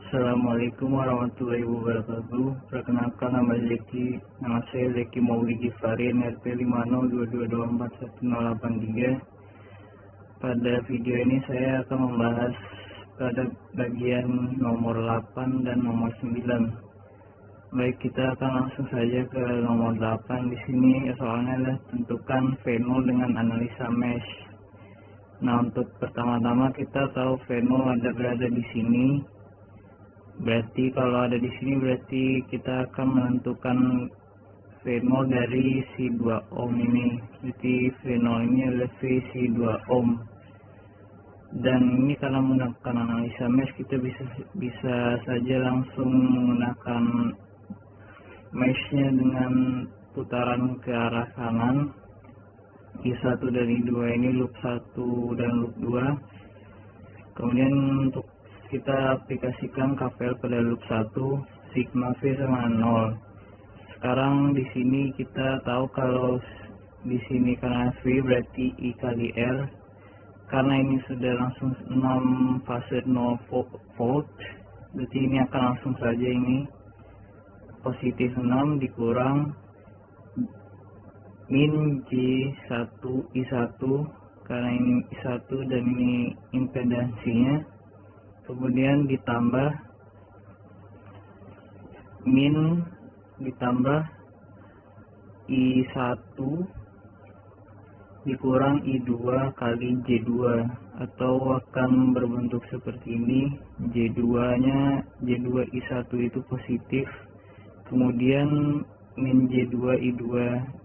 Assalamualaikum warahmatullahi wabarakatuh. Perkenalkan nama saya Zeki Mauli Gifari, NRP 5022241083. Pada video ini saya akan membahas pada bagian nomor 8 dan nomor 9. Baik, kita akan langsung saja ke nomor 8. Di sini soalnya adalah tentukan venue dengan analisa mesh. Nah, untuk pertama-tama kita tahu venue berada di sini. Berarti kalau ada di sini berarti kita akan menentukan venue dari si 2 ohm ini. Jadi venue ini adalah si 2 ohm. Dan ini karena menggunakan analisa mesh, kita bisa saja langsung menggunakan meshnya dengan putaran ke arah kanan. I1 dari 2 ini loop 1 dan loop 2. Kemudian untuk kita aplikasikan KVL pada loop 1, sigma V sama 0. Sekarang di sini kita tahu kalau di sini karena V berarti I kali R. Karena ini sudah langsung 6 fase 0 volt, berarti ini akan langsung saja ini positif 6 dikurang min J1 I1, karena ini I1 dan ini impedansinya. Kemudian ditambah min ditambah I1 dikurang I2 kali J2, atau akan berbentuk seperti ini. J2 I1 itu positif, kemudian min J2 I2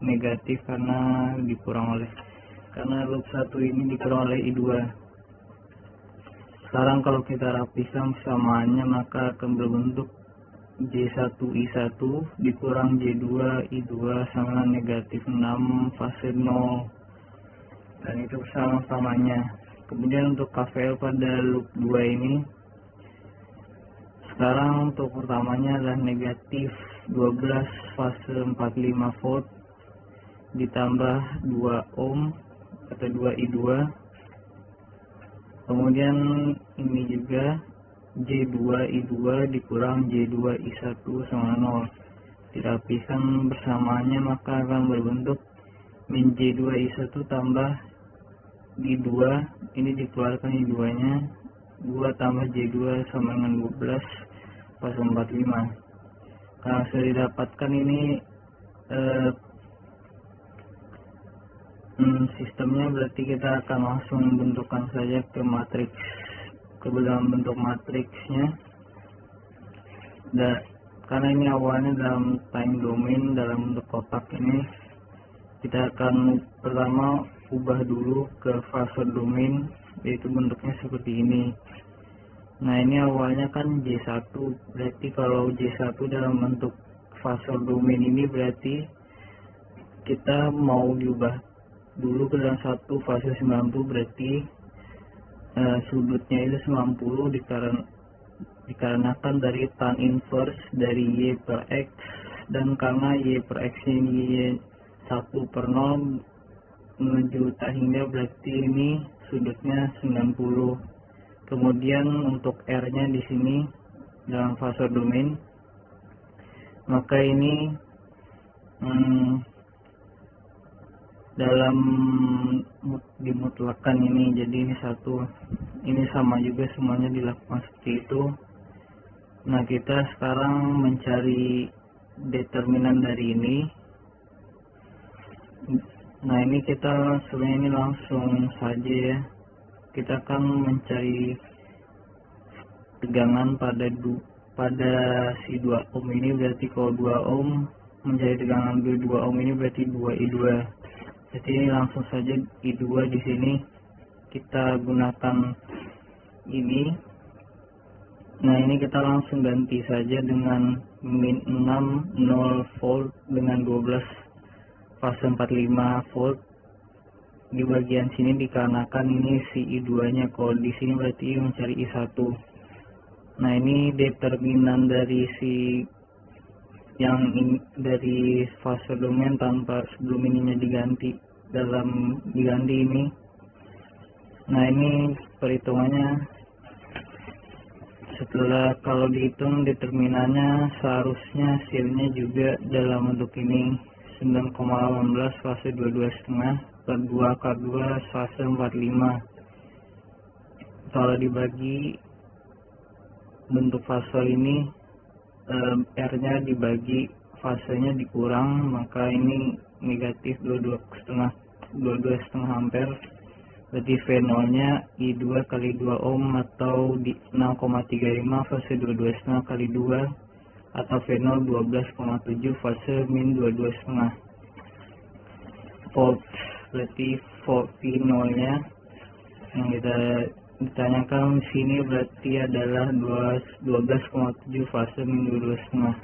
negatif karena loop 1 ini dikurang oleh I2. Sekarang kalau kita rapikan samaannya, maka akan berbentuk J1 I1 dikurang J2 I2 sama negatif 6 fase 0, dan itu sama-samanya. Kemudian untuk KVL pada loop 2 ini, sekarang untuk pertamanya adalah negatif 12 fase 45 volt ditambah 2 ohm atau 2 I2. Kemudian ini juga J2 I2 dikurang J2 I1 sama 0. Dirapikan bersamaannya, maka akan berbentuk min J2 I1 tambah I2. Ini dikeluarkan I2 nya, 2 tambah J2 sama dengan 12 pas 45. Karena sudah didapatkan ini sistemnya, berarti kita akan langsung bentukkan saja ke dalam bentuk matriksnya. Karena ini awalnya dalam time domain, dalam bentuk kotak ini, kita akan pertama ubah dulu ke fase domain, yaitu bentuknya seperti ini. Nah, ini awalnya kan J1, berarti kalau J1 dalam bentuk fase domain ini berarti kita mau diubah dulu ke dalam satu fase 90, berarti sudutnya itu 90 dikarenakan dari tan inverse dari Y per X, dan karena Y per X ini Y1 per 0 menuju tak hingga, berarti ini sudutnya 90. Kemudian untuk R nya di sini dalam fase domain, maka ini dalam dimutlakan ini, jadi ini satu, ini sama juga semuanya dilakukan seperti itu. Nah, kita sekarang mencari determinan dari ini. Nah, ini kita sebenarnya ini langsung saja ya, kita akan mencari tegangan pada si 2 ohm ini. Berarti kalau 2 ohm mencari tegangan 2 ohm ini berarti 2 I2. Jadi ini langsung saja I2 di sini kita gunakan ini. Nah, ini kita langsung ganti saja dengan min 6 0 volt dengan 12 fase 45 volt di bagian sini, dikarenakan ini si I2 nya. Kalau di sini berarti mencari I1. Nah, ini determinan dari dari fase domain tanpa sebelum ininya diganti ini. Nah, ini perhitungannya Setelah kalau dihitung determinannya, seharusnya hasilnya juga dalam bentuk ini, 9,18 fase 22,5 per 2 akar 2 fase 45. Kalau dibagi bentuk fase ini, R nya dibagi fasenya dikurang, maka ini negatif 22,5 ampere. Berarti V0 nya I2 kali 2 ohm atau di 6,35 fase 22,5 kali 2 atau V0 12,7 fase min 22,5 volt. Berarti V0 nya yang kita ditanyakan sini berarti adalah 12,7 fase min 22,5.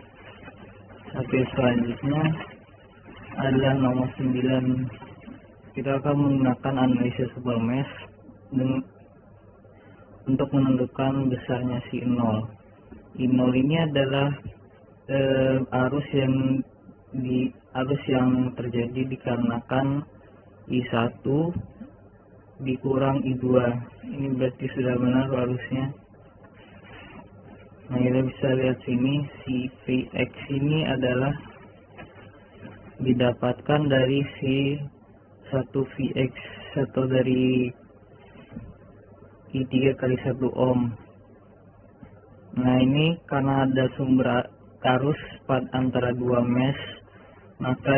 Oke, selanjutnya adalah nomor 9. Kita akan menggunakan analisis super mesh untuk menentukan besarnya si I0. I0 ini adalah arus yang terjadi dikarenakan I1 dikurang I2. Ini berarti sudah benar arusnya. Nah, kita bisa lihat sini si Vx ini adalah didapatkan dari si 1 Vx atau dari I3 kali 1 ohm. Nah, ini karena ada sumber arus antara dua mesh, maka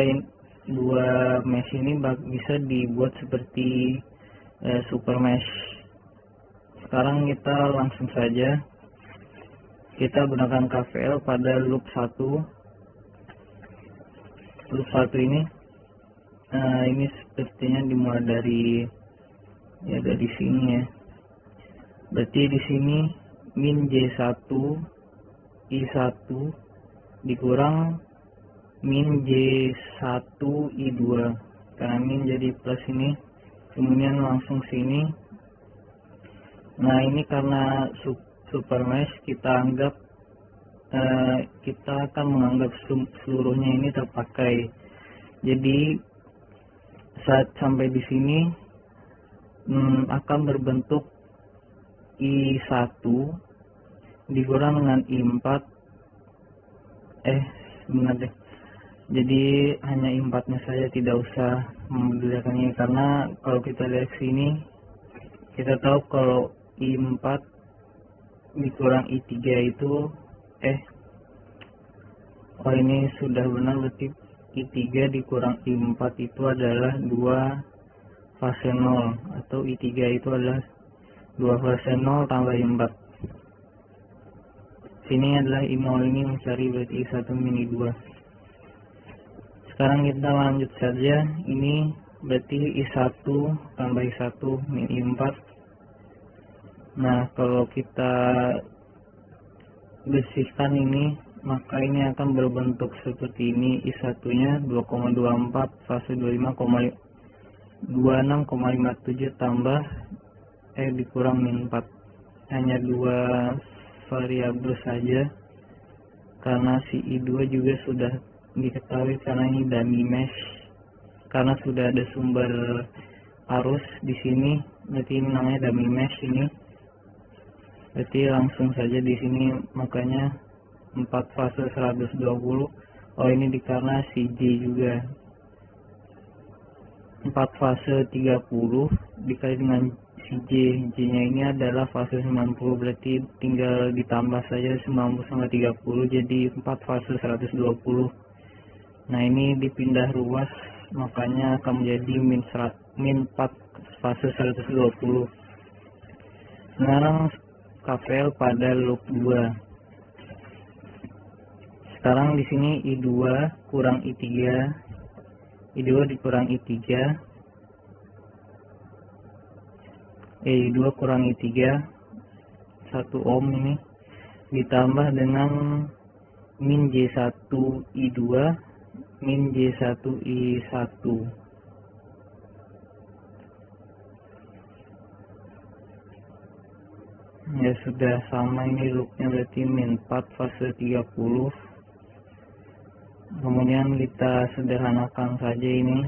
dua mesh ini bisa dibuat seperti super mesh. Sekarang kita langsung saja kita gunakan KVL pada loop 1. Loop 1 ini sepertinya dimulai dari sini ya. Berarti di sini min J1 I1 dikurang min J1 I2. Karena min jadi plus ini, kemudian langsung sini. Nah, ini karena super mesh kita akan menganggap seluruhnya ini terpakai. Jadi saat sampai di sini akan berbentuk I1 dikurang dengan I4. Benar deh. Jadi hanya I4 nya saja, tidak usah membedakan ini, karena kalau kita lihat sini kita tahu kalau I4 dikurang I3 itu ini sudah benar, berarti I3 dikurang I4 itu adalah 2 fase 0, atau I3 itu adalah 2 fase 0 tambah I4. Sini adalah I0 ini mencari berarti I1 min I2. Sekarang kita lanjut saja, ini berarti I1 tambah I1 min I4. Nah, kalau kita bersihkan ini, maka ini akan berbentuk seperti ini. I1 nya 2,24 fase 26,57 tambah dikurang min 4. Hanya 2 variabel saja, karena si I2 juga sudah diketahui karena ini dummy mesh, karena sudah ada sumber arus di sini, berarti ini namanya dummy mesh ini. Berarti langsung saja di sini, makanya 4 fase 120. Ini karena si J juga 4 fase 30 dikali dengan si J nya ini adalah fase 90, berarti tinggal ditambah saja 90 sama 30 jadi 4 fase 120. Nah, ini dipindah ruas, makanya akan menjadi min 4 fase 120. Sekarang KVL pada loop 2. Sekarang di sini I2 kurang I3, I2 dikurang I3, I2 kurang I3 1 ohm ini ditambah dengan min J1 I2 min J1 I1. Ya, sudah sama ini loopnya, berarti min 4 fase 30. Kemudian kita sederhanakan saja ini,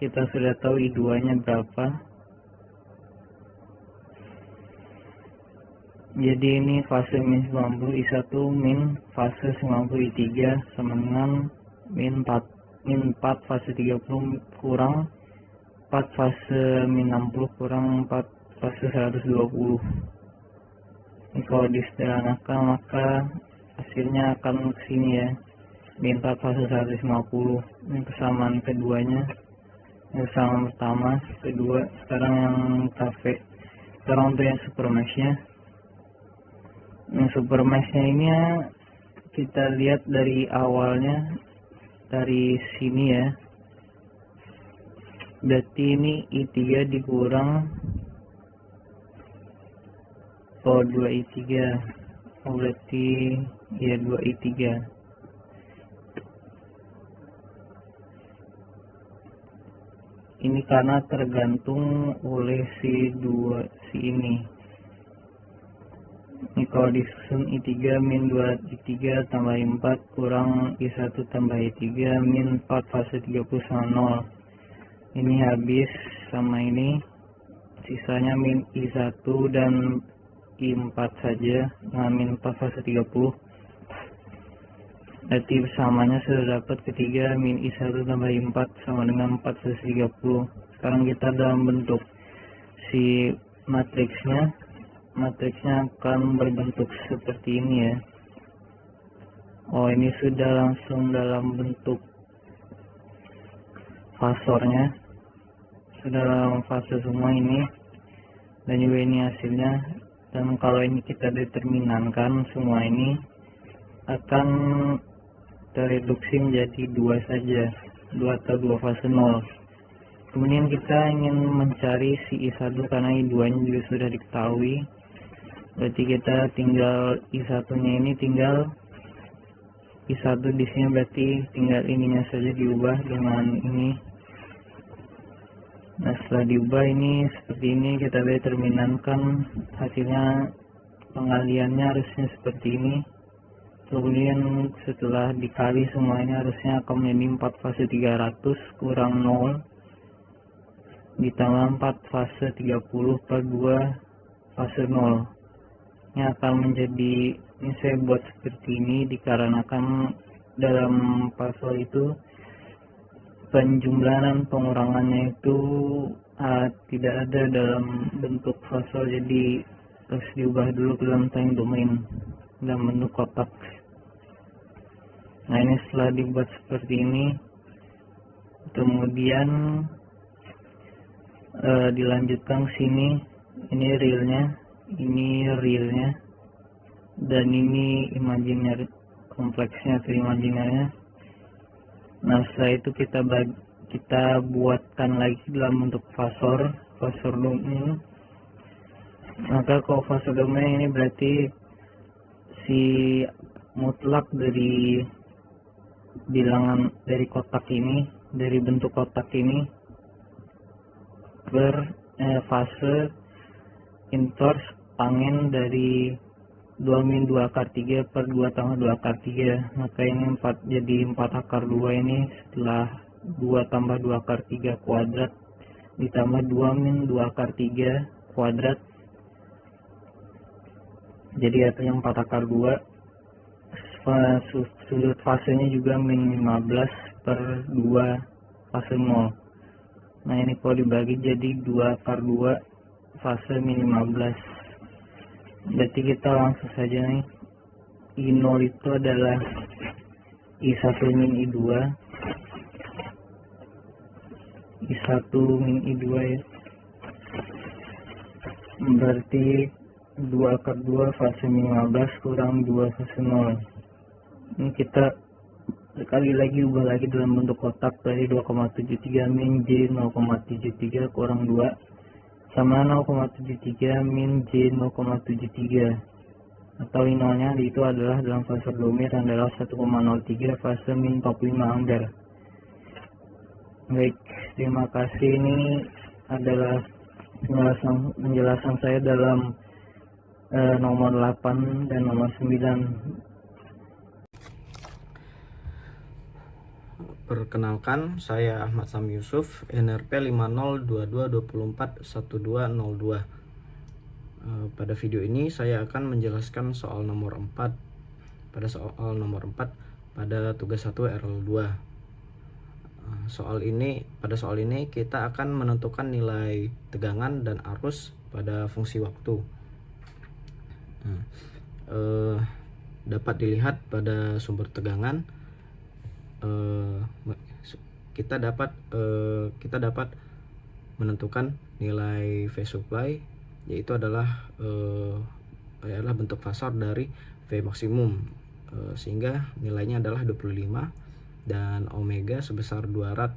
kita sudah tahu I2 nya berapa. Jadi ini fase min 90 I1 min fase 90 I3 sama dengan min 4 fase 30 kurang 4 fase min 60 kurang 4 fase 120. Ini kalau disederhanakan maka hasilnya akan kesini ya, min 4 fase 150. Ini kesamaan keduanya, yang kesamaan pertama, kedua. Sekarang yang cafe, sekarang untuk yang super mesh-nya. Yang super mesh-nya ini ya, kita lihat dari awalnya dari sini ya, berarti ini I3 dikurang 2 I3, berarti ya 2 I3. Ini karena tergantung oleh si ini. Ini kalau disusun I3 min 2 I3 tambah I4 kurang I1 tambah I3 min 4 fase 30 sama 0. Ini habis sama ini, sisanya min I1 dan I4 saja, nah min 4 fase 30. Berarti bersamanya sudah dapat ketiga, min I1 tambah I4 sama dengan 4 fase 30. Sekarang kita dalam bentuk si matriksnya akan berbentuk seperti ini ya. Oh, ini sudah langsung dalam bentuk fasornya, sudah dalam fase semua ini, dan juga ini hasilnya. Dan kalau ini kita determinankan, semua ini akan tereduksi menjadi 2 saja, 2 atau 2 fase 0. Kemudian kita ingin mencari si I1 karena I2 nya juga sudah diketahui, berarti kita tinggal I1 nya ini, tinggal I1 di sini, berarti tinggal ininya saja diubah dengan ini. Nah, setelah diubah ini seperti ini, kita determinankan hasilnya, pengaliannya harusnya seperti ini. Kemudian setelah dikali semuanya harusnya akan menjadi 4 fase 300 kurang 0 ditambah 4 fase 30 per 2 fase 0. Ini akan menjadi, ini saya buat seperti ini dikarenakan dalam pasal itu penjumlahan pengurangannya itu tidak ada dalam bentuk fasal, jadi harus diubah dulu ke dalam time domain dalam bentuk kotak. Nah, ini setelah dibuat seperti ini, kemudian dilanjutkan sini, ini realnya, dan ini imajiner kompleksnya atau imajinernya. Nah, setelah itu kita buatkan lagi dalam bentuk fasor domain. Maka kalau fasor domain ini berarti si mutlak dari bilangan dari kotak ini, dari bentuk kotak ini fase inverse pangin dari 2 min 2 akar 3 per 2 tambah 2 akar 3. Maka ini 4 jadi 4 akar 2 ini setelah 2 tambah 2 akar 3 kuadrat ditambah 2 min 2 akar 3 kuadrat, jadi artinya 4 akar 2. Sudut fasenya juga min 15 per 2 fase 0. Nah, ini kalau dibagi jadi 2 akar 2 fase min 15. Berarti kita langsung saja nih, I0 itu adalah I1 min I2, I1 min I2 ya, berarti 2 akar 2 fase min 15 kurang 2 fase 0. Ini kita sekali lagi ubah lagi dalam bentuk kotak dari 2,73 min J 0,73 kurang 2 sama 0,73 min J 0,73, atau I0-nya itu adalah dalam fase domain adalah 1,03 fase min 45 ampere. Baik, terima kasih. Ini adalah penjelasan saya dalam nomor 8 dan nomor 9. Perkenalkan, saya Ahmad Sami Yusuf, NRP 5022241202. Pada video ini saya akan menjelaskan soal nomor 4. Pada soal nomor 4 pada tugas 1 RL2. Pada soal ini kita akan menentukan nilai tegangan dan arus pada fungsi waktu. Dapat dilihat pada sumber tegangan, kita dapat menentukan nilai phase supply, yaitu adalah bentuk fasor dari V maksimum, sehingga nilainya adalah 25 dan omega sebesar 2 rad.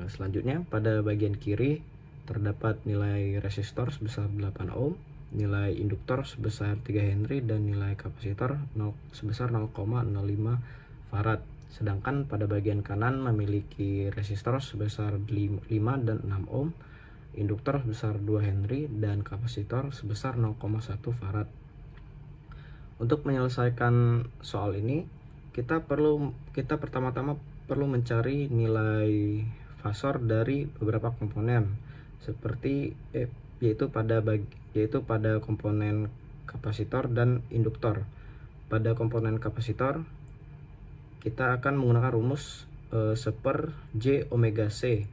Selanjutnya pada bagian kiri terdapat nilai resistor sebesar 8 ohm, nilai induktor sebesar 3 Henry dan nilai kapasitor sebesar 0,05 farad. Sedangkan pada bagian kanan memiliki resistor sebesar 5 dan 6 ohm, induktor sebesar 2 Henry dan kapasitor sebesar 0,1 farad. Untuk menyelesaikan soal ini, kita pertama-tama perlu mencari nilai fasor dari beberapa komponen, seperti yaitu pada komponen kapasitor dan induktor. Pada komponen kapasitor kita akan menggunakan rumus seper J omega C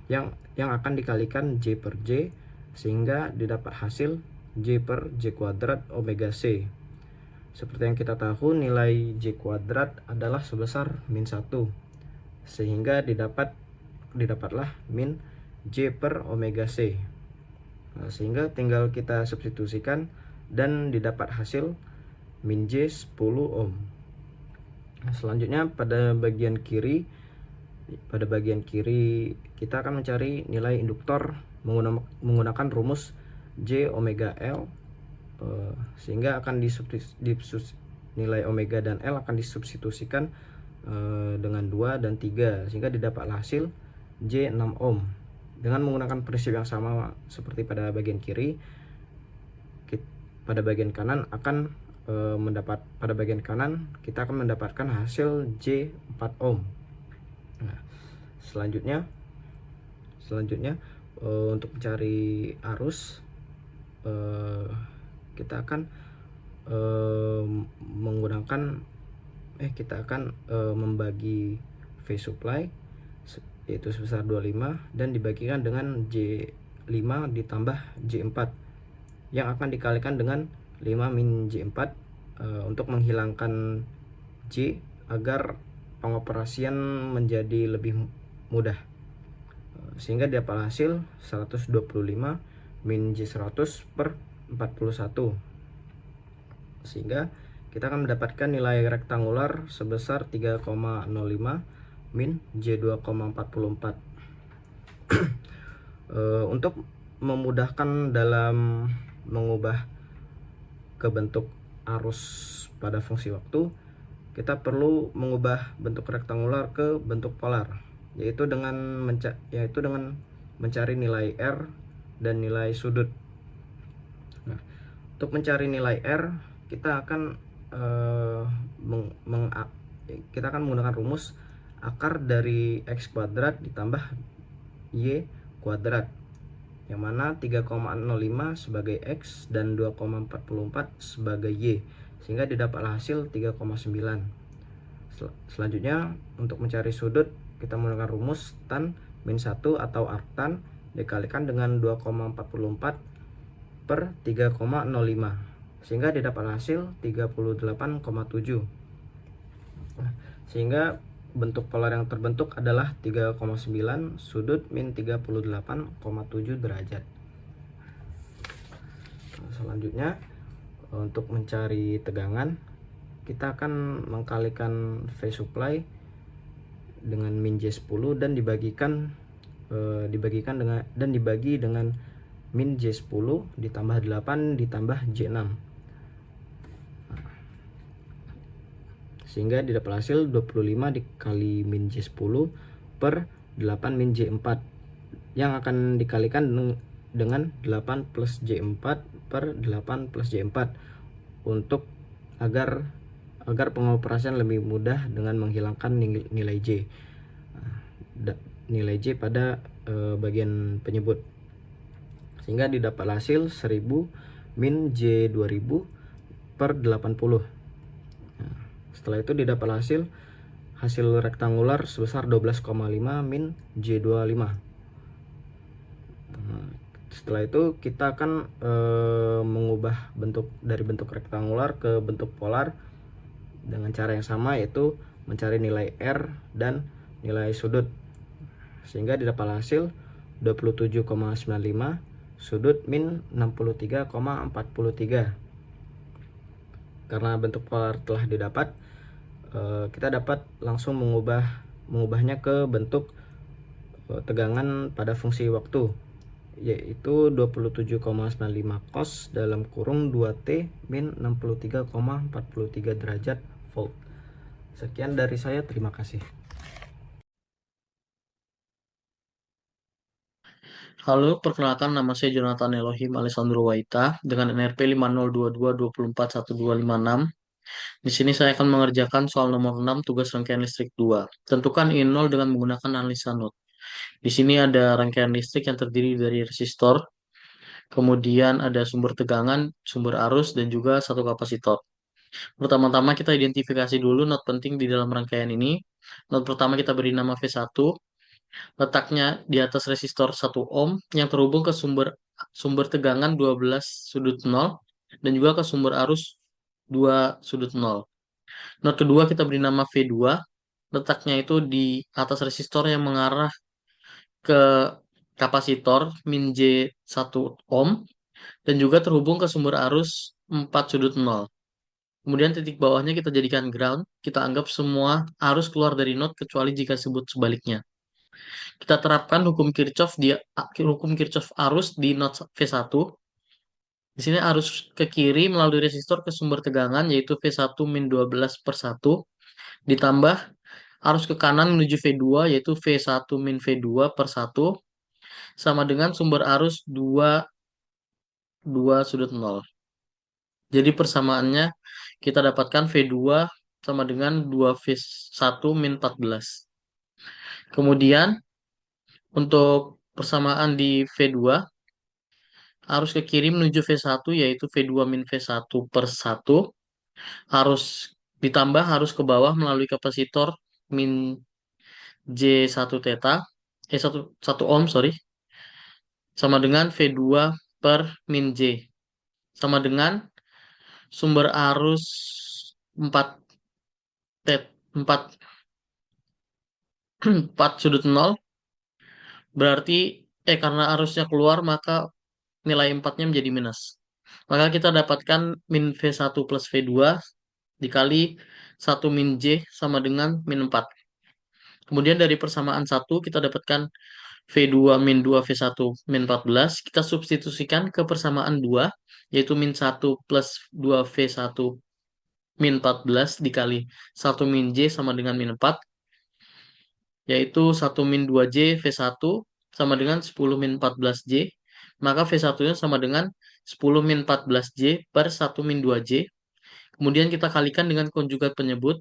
yang akan dikalikan J per J, sehingga didapat hasil J per J kuadrat omega C. Seperti yang kita tahu, nilai J kuadrat adalah sebesar min 1, sehingga didapatlah min J per omega C. Sehingga tinggal kita substitusikan dan didapat hasil min J 10 ohm. Selanjutnya pada bagian kiri kita akan mencari nilai induktor menggunakan rumus J omega L, sehingga akan nilai omega dan L akan disubstitusikan dengan 2 dan 3, sehingga didapatlah hasil J 6 ohm. Dengan menggunakan prinsip yang sama seperti pada bagian kiri, pada bagian kanan kita akan mendapatkan hasil J 4 ohm. Nah, selanjutnya untuk mencari arus, kita akan membagi phase supply, yaitu sebesar 25 dan dibagikan dengan J5 ditambah J4 yang akan dikalikan dengan 5 min J4 untuk menghilangkan J agar pengoperasian menjadi lebih mudah, sehingga dapat hasil 125 min J100 per 41, sehingga kita akan mendapatkan nilai rektangular sebesar 3,05 min J2,44. Untuk memudahkan dalam mengubah ke bentuk arus pada fungsi waktu, kita perlu mengubah bentuk rektangular ke bentuk polar, yaitu dengan mencari nilai R dan nilai sudut. Nah, untuk mencari nilai R, kita akan menggunakan rumus akar dari X kuadrat ditambah Y kuadrat, yang mana 3,05 sebagai X dan 2,44 sebagai Y, sehingga didapatlah hasil 3,9. Selanjutnya untuk mencari sudut, kita menggunakan rumus tan min 1 atau arctan dikalikan dengan 2,44 per 3,05, sehingga didapatlah hasil 38,7. Sehingga bentuk polar yang terbentuk adalah 3,9 sudut min 38,7 derajat. Selanjutnya untuk mencari tegangan, kita akan mengkalikan phase supply dengan min J10 dan dibagi dengan min J10 ditambah 8 ditambah J6, sehingga didapat hasil 25 dikali min J10 per 8 min J4 yang akan dikalikan dengan 8 plus J4 per 8 plus J4 untuk agar pengoperasian lebih mudah dengan menghilangkan nilai J. Nilai J pada bagian penyebut. sehingga didapat hasil 1000 min J 2000 per 80. Nah, setelah itu didapat hasil rektangular sebesar 12,5 min J 25. Nah, setelah itu kita akan mengubah bentuk dari bentuk rektangular ke bentuk polar dengan cara yang sama, yaitu mencari nilai R dan nilai sudut, sehingga didapat hasil 27,95 sudut min 63,43. Karena bentuk polar telah didapat, kita dapat langsung mengubahnya ke bentuk tegangan pada fungsi waktu, yaitu 27,95 cos dalam kurung 2T min 63,43 derajat volt. Sekian dari saya, terima kasih. Halo, perkenalkan nama saya Jonathan Elohim Alessandro Waita dengan NRP 5022204126. Di sini saya akan mengerjakan soal nomor 6 tugas rangkaian listrik 2. Tentukan I0 dengan menggunakan analisa node. Di sini ada rangkaian listrik yang terdiri dari resistor, kemudian ada sumber tegangan, sumber arus, dan juga satu kapasitor. Pertama-tama kita identifikasi dulu node penting di dalam rangkaian ini. Node pertama kita beri nama V1. Letaknya di atas resistor 1 ohm yang terhubung ke sumber tegangan 12 sudut 0 dan juga ke sumber arus 2 sudut 0. Node kedua kita beri nama V2. Letaknya itu di atas resistor yang mengarah ke kapasitor min J 1 ohm dan juga terhubung ke sumber arus 4 sudut 0. Kemudian titik bawahnya kita jadikan ground. Kita anggap semua arus keluar dari node kecuali jika disebut sebaliknya. Kita terapkan hukum Kirchhoff arus di node V1. Di sini arus ke kiri melalui resistor ke sumber tegangan yaitu V1 min 12 per 1 ditambah arus ke kanan menuju V2 yaitu V1 min V2 per 1 sama dengan sumber arus 2 sudut 0. Jadi persamaannya kita dapatkan V2 sama dengan 2V1 min 14. Kemudian untuk persamaan di V2, arus ke kiri menuju V1 yaitu V2 min V1 per 1. Ditambah arus ke bawah melalui kapasitor min J1 theta. 1 ohm, sorry. Sama dengan V2 per min J. Sama dengan sumber arus 4 sudut 0. Berarti karena arusnya keluar maka nilai 4-nya menjadi minus. Maka kita dapatkan min V1 plus V2 dikali 1 min J sama dengan min 4. Kemudian dari persamaan 1 kita dapatkan V2 min 2 V1 min 14. Kita substitusikan ke persamaan 2 yaitu min 1 plus 2 V1 min 14 dikali 1 min J sama dengan min 4 yaitu 1 min 2J V1 sama dengan 10 min 14J. Maka V1-nya sama dengan 10 min 14J per 1 min 2J. Kemudian kita kalikan dengan konjugat penyebut,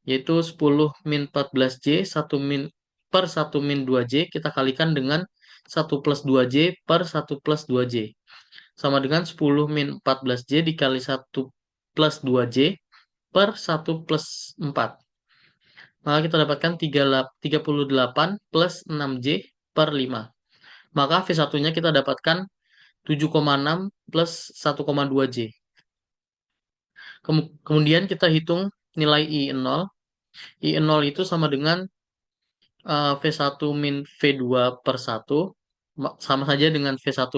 yaitu 10 min 14J per 1 min 2J, kita kalikan dengan 1 plus 2J per 1 plus 2J. Sama dengan 10 min 14J dikali 1 plus 2J per 1 plus 4. Maka kita dapatkan 38 plus 6J per 5. Maka V1-nya kita dapatkan 7,6 plus 1,2J. Kemudian kita hitung nilai I0. I0 itu sama dengan V1 min V2 per 1. Sama saja dengan V1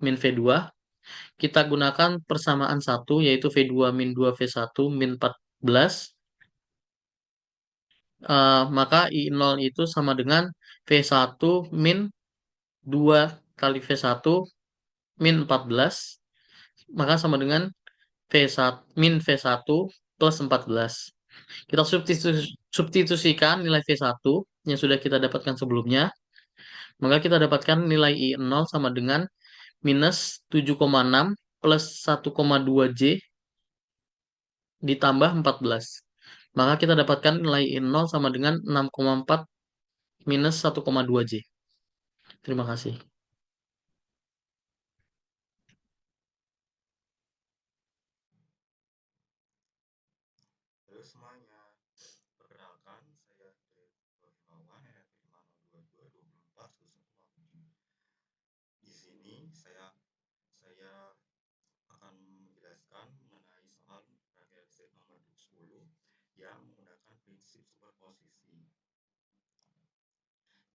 min V2. Kita gunakan persamaan 1, yaitu V2 min 2 V1 min 14. Maka I0 itu sama dengan V1 min 2 kali V1 min 14. Maka sama dengan V1 min V1 plus 14. Kita substitusikan nilai V1 yang sudah kita dapatkan sebelumnya. Maka kita dapatkan nilai I0 sama dengan minus 7,6 plus 1,2J ditambah 14. Maka kita dapatkan nilai I0 sama dengan 6,4 minus 1,2J. Terima kasih. Halo semuanya, perkenalkan saya Dewa Himawan, NPI 522-24-117. Di sini saya akan menjelaskan mengenai soal rangkaian listrik nomor 10 yang menggunakan prinsip superposisi.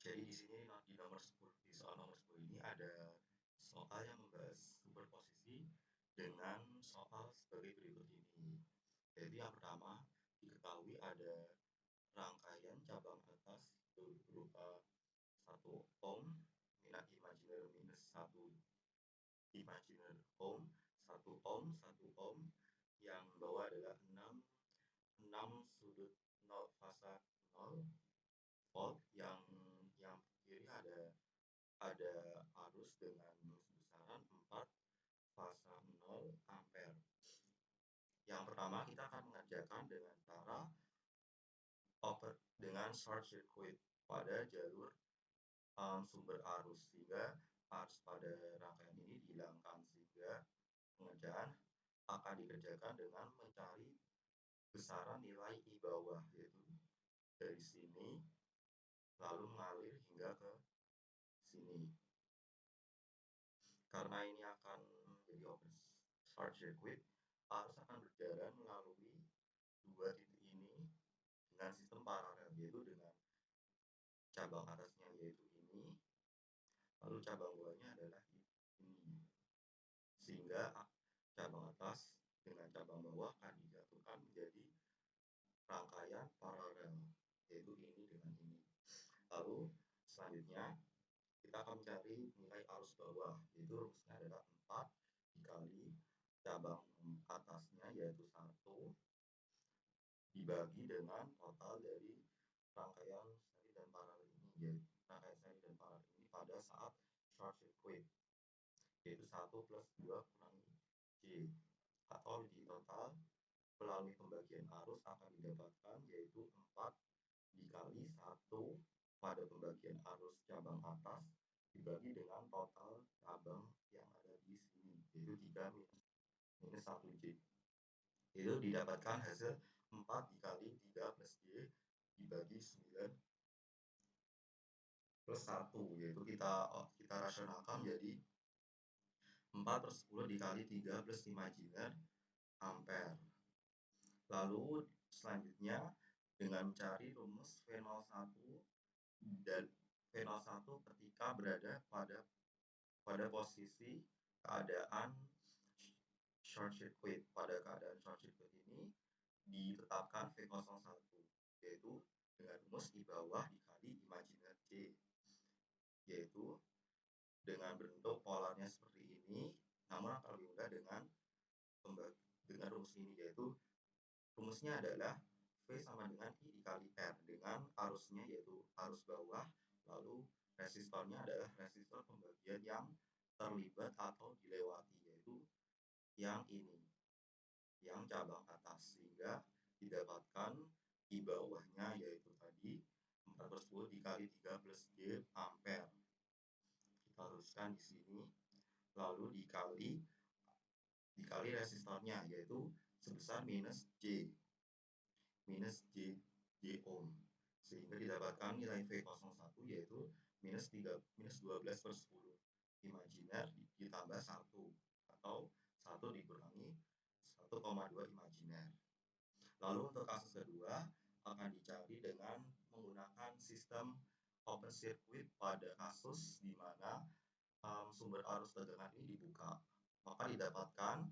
Jadi di sini di soal nomor 10 ini ada soal yang membahas superposisi dengan soal sebagai berikut ini. Jadi yang pertama, diketahui ada rangkaian cabang atas berupa 1 ohm, minus imajiner minus 1 imajiner ohm, 1 ohm, 1 ohm, yang bawah adalah 6 sudut 0 fasa 0 volt, yang kiri ada arus dengan besaran 4 fasa 0 ampere. Yang pertama kita akan mengerjakan dengan cara dengan short circuit pada jalur sumber arus, sehingga arus pada rangkaian ini dihilangkan, sehingga pengerjaan akan dikerjakan dengan mencari besaran nilai I bawah, yaitu dari sini lalu mengalir hingga ke sini. Karena ini akan menjadi open short circuit, arus akan berjalan melalui dua titik ini dengan sistem paralel, yaitu dengan cabang atasnya yaitu ini, lalu cabang bawahnya adalah ini, sehingga cabang atas dengan cabang bawah akan dijatuhkan menjadi rangkaian paralel, yaitu ini dengan ini. Lalu selanjutnya kita akan mencari nilai arus bawah, yaitu rumusnya adalah 4 dikali cabang atasnya yaitu 1 dibagi dengan total dari rangkaian seri dan paralel ini, yaitu rangkaian seri dan paralel ini pada saat short circuit, yaitu 1 plus 2 kurangi J, atau di total melalui pembagian arus akan didapatkan yaitu 4 dikali 1 pada pembagian arus cabang atas dibagi dengan total cabang yang ada di sini, yaitu 3 minus 1 J. Itu didapatkan hasil 4 dikali 3 plus J dibagi 9 plus 1, yaitu kita rasionalkan menjadi 4 per 10 dikali 3 plus imajiner ampere. Lalu selanjutnya dengan mencari rumus V01 dan V01 ketika berada pada posisi keadaan short circuit. Pada keadaan short circuit ini ditetapkan V01, yaitu dengan rumus I bawah dikali imajiner J, yaitu dengan bentuk polarnya seperti ini, namun akan lebih mudah dengan rumus ini, yaitu rumusnya adalah V sama dengan I dikali R dengan arusnya yaitu arus bawah, lalu resistornya adalah resistor pembagian yang terlibat atau dilewati, yaitu yang ini, yang cabang atas, sehingga didapatkan I bawahnya yaitu tadi 4 per 10 dikali 3 plus J ampere. Kita teruskan di sini, lalu dikali resistornya yaitu sebesar minus J ohm, sehingga didapatkan nilai V01 yaitu minus 12 per 10 imajiner ditambah 1, atau 1 dikurangi 1,2 imajiner. Lalu untuk kasus kedua akan dicari dengan menggunakan sistem open circuit pada kasus di mana sumber arus tegangan ini dibuka, maka didapatkan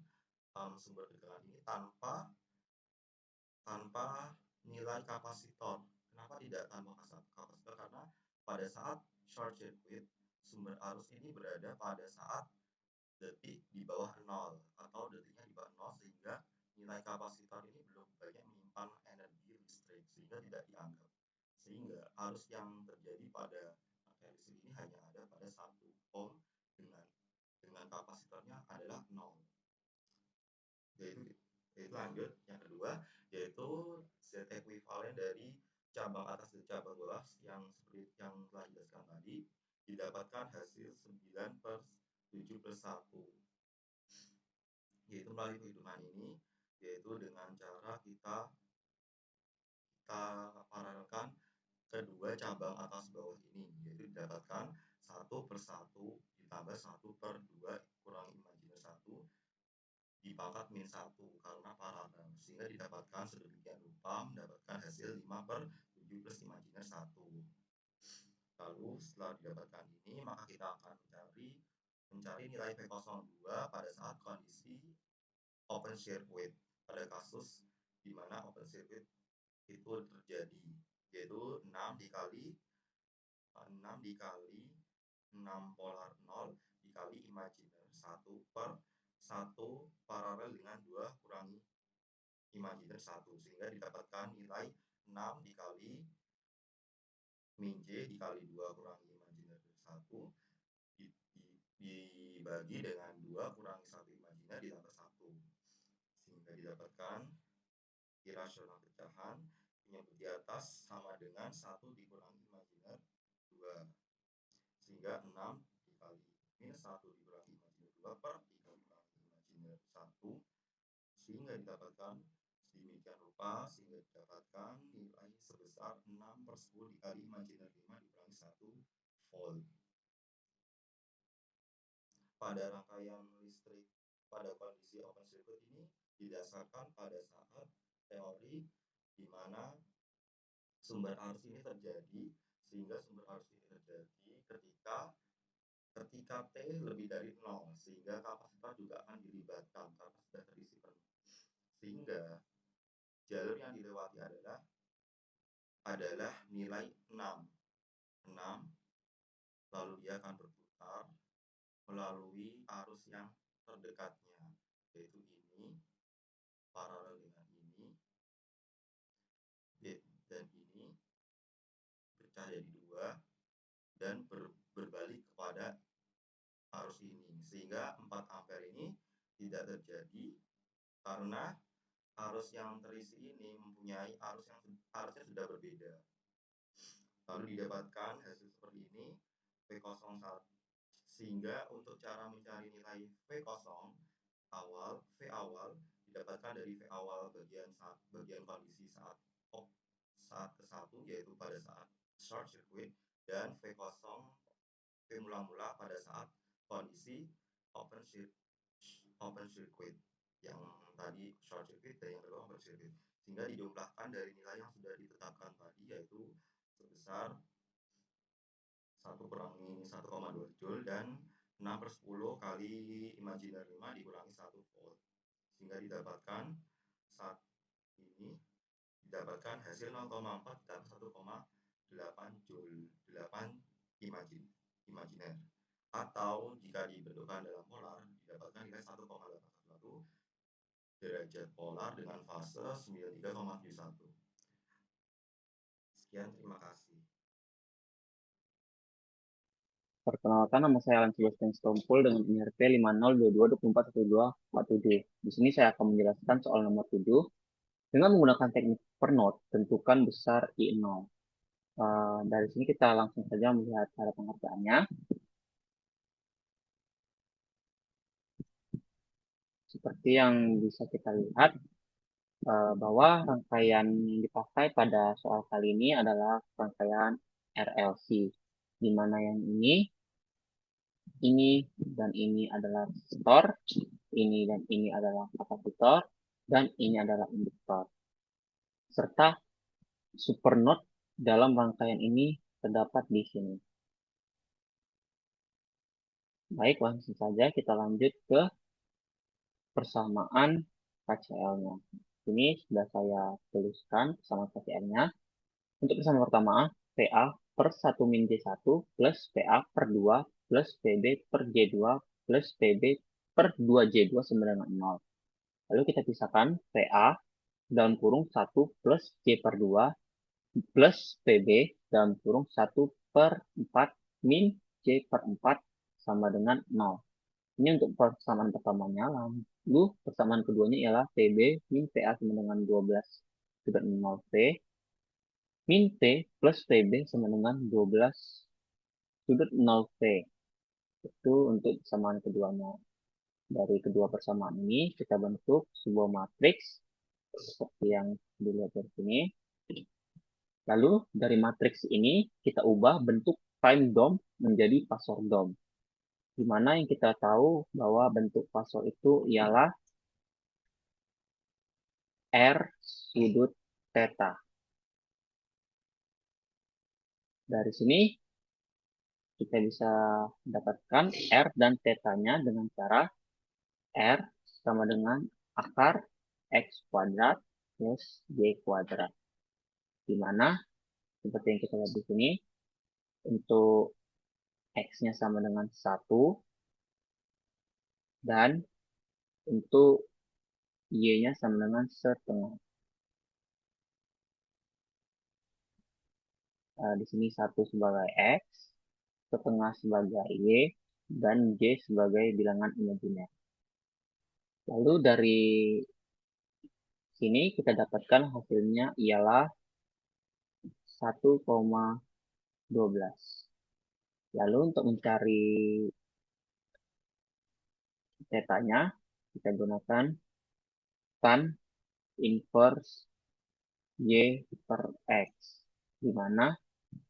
sumber tegangan ini tanpa nilai kapasitor. Kenapa tidak tanpa kapasitor? Karena pada saat short circuit sumber arus ini berada pada saat detik di bawah 0 atau detiknya di bawah 0, sehingga nilai kapasitor ini belum banyak menyimpan energi listrik, sehingga tidak dianggap. Sehingga arus yang terjadi pada listrik ini hanya ada pada 1 ohm dengan kapasitornya adalah 0. Yaitu lanjut yang kedua, yaitu Z ekuivalen dari cabang atas dan cabang bawah yang seperti yang telah dijelaskan tadi, didapatkan hasil 9 per 7 plus 1, yaitu melalui perhitungan ini, yaitu dengan cara kita kita paralelkan kedua cabang atas bawah ini, yaitu didapatkan 1 per 1 ditambah 1 per 2 kurangi imajiner 1 dipangkat min 1 karena paralel, sehingga didapatkan sedemikian rupa mendapatkan hasil 5 per 7 plus imajiner 1. Lalu setelah didapatkan ini, maka kita akan mencari nilai V02 pada saat kondisi open circuit, pada kasus di mana open circuit itu terjadi, yaitu 6 dikali 6 polar 0 dikali imajiner 1 per 1 paralel dengan 2 kurangi imajiner 1, sehingga didapatkan nilai 6 dikali min J dikali 2 kurangi imajiner 1 dibagi dengan 2 kurangi 1 imajiner ditambah 1, sehingga didapatkan irasional pecahan penyebut di atas sama dengan 1 dikurangi imajiner 2, sehingga 6 dikali min 1 dikurangi imajiner 2 per 3 kurangi imajiner 1, sehingga didapatkan sedemikian rupa, sehingga didapatkan nilai sebesar 6 per 10 dikali imajiner 5 dikurangi 1 volt. Pada rangkaian listrik pada kondisi open circuit ini didasarkan pada saat teori di mana sumber arus ini terjadi, sehingga sumber arus ini terjadi ketika T lebih dari 0, sehingga kapasitor juga akan dilibatkan karena sudah terisi penuh, sehingga jalur yang dilewati adalah nilai 6, lalu dia akan berputar melalui arus yang terdekatnya, yaitu ini paralel dengan ini, dan ini pecah jadi 2 dan berbalik kepada arus ini, sehingga 4 ampere ini tidak terjadi karena arus yang terisi ini mempunyai arusnya sudah berbeda. Lalu didapatkan hasil seperti ini V01, sehingga untuk cara mencari nilai V awal didapatkan dari V awal bagian kondisi saat ke-1, yaitu pada saat short circuit, dan V mula-mula pada saat kondisi open circuit, yang tadi short circuit dan yang kedua open circuit, sehingga dijumlahkan dari nilai yang sudah ditetapkan tadi, yaitu sebesar 1 kurangi 1,2 Joule dan 6 per 10 kali imajiner 5 dikurangi 1 volt, sehingga didapatkan saat ini hasil 0,4 dan 1,8 Joule 8 imajiner, atau jika dibentukkan dalam polar didapatkan nilai 1,811 derajat polar dengan fase 93,71. Sekian, terima kasih. Perkenalkan, nama saya Alan Sebastian Stompul dengan INRP 50222412D. Di sini saya akan menjelaskan soal nomor 7 dengan menggunakan teknik per node, tentukan besar I0. Dari sini kita langsung saja melihat cara pengerjaannya. Seperti yang bisa kita lihat, bahwa rangkaian yang dipakai pada soal kali ini adalah rangkaian RLC, di mana yang ini dan ini adalah resistor, ini dan ini adalah kapasitor, dan ini adalah induktor. Serta supernode dalam rangkaian ini terdapat di sini. Baik, langsung saja kita lanjut ke persamaan KCL-nya. Ini sudah saya tuliskan persamaan KCL-nya. Untuk persamaan pertama, PA per 1 min J1 plus PA per 2 plus PB per J2 plus PB per 2J2 sama dengan 0. Lalu kita pisahkan PA dalam kurung 1 plus J per 2 plus PB dalam kurung 1 per 4 min J per 4 sama dengan 0. Ini untuk persamaan pertamanya. Lalu persamaan keduanya ialah PB min PA sama dengan 12/0 P min P plus PB sama dengan 12/0 P. Itu untuk persamaan keduanya. Dari kedua persamaan ini kita bentuk sebuah matriks seperti yang dilihat dari sini. Lalu dari matriks ini kita ubah bentuk time DOM menjadi pasor DOM. Di mana yang kita tahu bahwa bentuk pasor itu ialah R sudut theta. Dari sini kita bisa dapatkan R dan theta-nya dengan cara R sama dengan akar X kuadrat plus Y kuadrat. Di mana seperti yang kita lihat di sini, untuk X-nya sama dengan 1, dan untuk Y-nya sama dengan setengah. Di sini 1 sebagai X, setengah sebagai Y, dan Y sebagai bilangan imajiner. Lalu dari sini kita dapatkan hasilnya ialah 1,12. Lalu untuk mencari theta-nya, kita gunakan tan inverse Y per X, di mana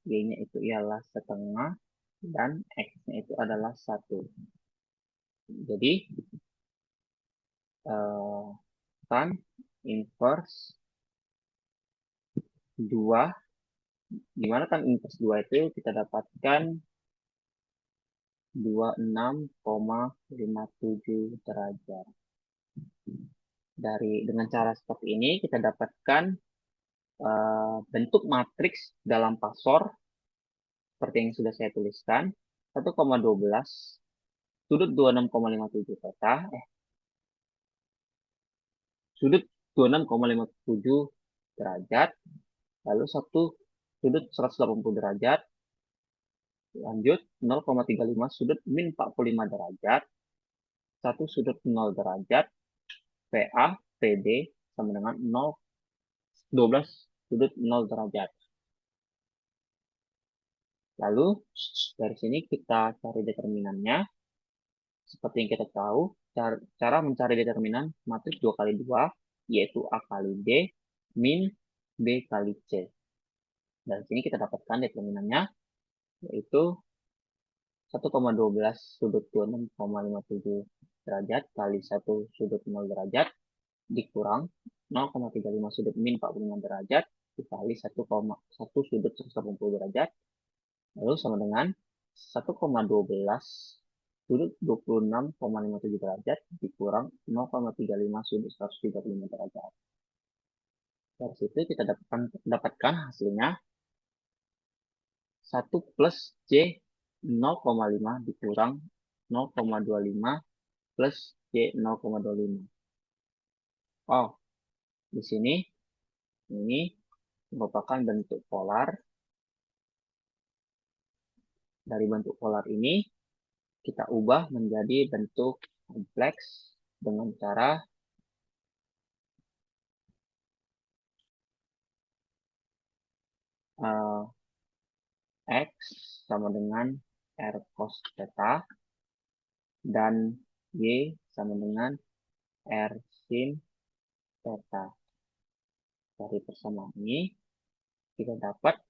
Y-nya itu ialah setengah dan X-nya itu adalah 1. Jadi, tan inverse 2, di mana tan inverse 2 itu kita dapatkan 26,57 derajat. Dengan cara seperti ini kita dapatkan bentuk matriks dalam pasor seperti yang sudah saya tuliskan, 1,12 sudut 26,57 theta, sudut 26,57 derajat, lalu satu sudut 180 derajat, lanjut 0,35 sudut min 45 derajat, satu sudut 0 derajat, PA, PD sama dengan 12 sudut 0 derajat. Lalu dari sini kita cari determinannya. Seperti yang kita tahu, cara mencari determinan matriks 2 kali 2, yaitu A kali D min B kali C. Dan sini kita dapatkan determinannya, yaitu 1,12 sudut 26,57 derajat kali 1 sudut 0 derajat dikurang 0,35 sudut min 45 derajat dikali 1,1 sudut 180 derajat, lalu sama dengan 1,12 sudut 26,57 derajat dikurang 0,35 sudut 135 derajat. Dari situ kita dapatkan hasilnya 1 plus C 0,5 dikurang 0,25 plus C 0,25. Oh, di sini ini merupakan bentuk polar. Dari bentuk polar ini kita ubah menjadi bentuk kompleks dengan cara X sama dengan R cos theta dan Y sama dengan R sin theta. Dari persamaan ini kita dapat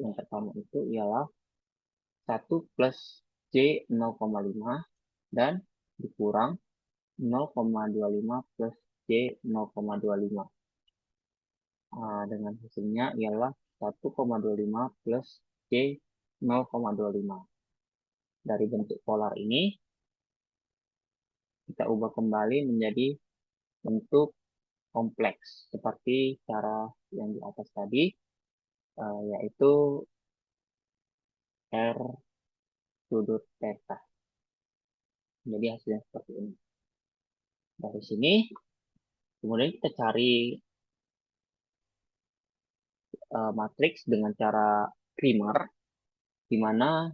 yang pertama itu ialah 1 plus C 0,5 dan dikurang 0,25 plus C 0,25. Dengan hasilnya ialah 1,25 plus C 0,25. Dari bentuk polar ini kita ubah kembali menjadi bentuk kompleks seperti cara yang di atas tadi, yaitu R sudut theta. Jadi hasilnya seperti ini. Dari sini kemudian kita cari matriks dengan cara Krimer, di mana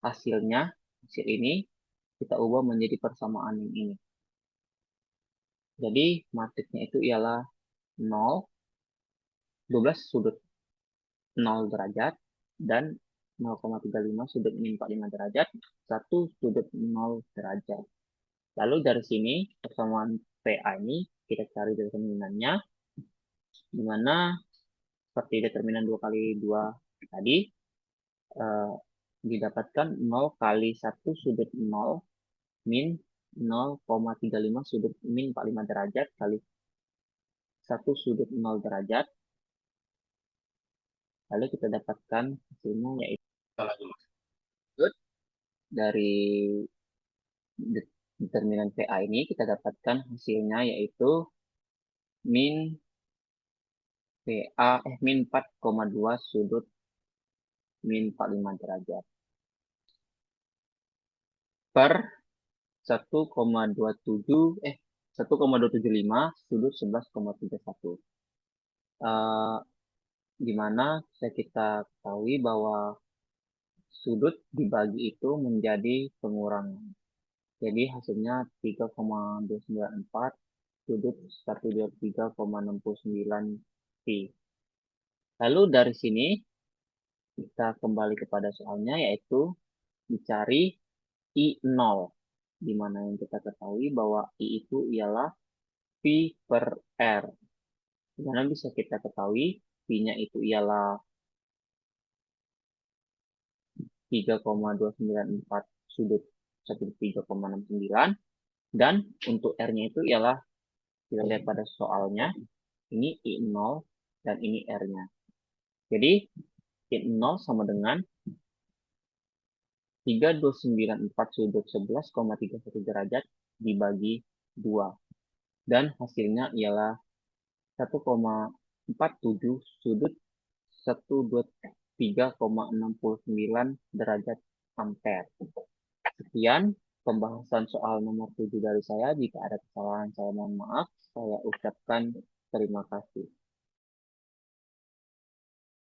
hasil ini kita ubah menjadi persamaan yang ini. Jadi matriksnya itu ialah 0, 12 sudut 0 derajat, dan 0,35 sudut min 45 derajat, 1 sudut 0 derajat. Lalu dari sini persamaan PA ini kita cari determinannya, di mana seperti determinan 2 kali 2 tadi, didapatkan 0 kali 1 sudut 0 min 0,35 sudut min 45 derajat kali 1 sudut 0 derajat. Lalu kita dapatkan hasilnya yaitu dari determinan PA ini kita dapatkan hasilnya yaitu min PA min 4,2 sudut min 45 derajat per 1,275 sudut 11,31. Di mana bisa kita ketahui bahwa sudut dibagi itu menjadi pengurangan. Jadi hasilnya 3,294 sudut 123,69 pi. Lalu dari sini kita kembali kepada soalnya yaitu dicari I0, di mana yang kita ketahui bahwa I itu ialah pi per R. Di mana bisa kita ketahui pi-nya itu ialah 3,294 sudut 13,69 dan untuk R-nya itu ialah kita lihat pada soalnya ini I0 dan ini R-nya. Jadi I0 sama dengan 3294 sudut 11,31 derajat dibagi 2. Dan hasilnya ialah 1,47 sudut 123,69 derajat ampere. Sekian pembahasan soal nomor 7 dari saya. Jika ada kesalahan saya mohon maaf. Saya ucapkan terima kasih.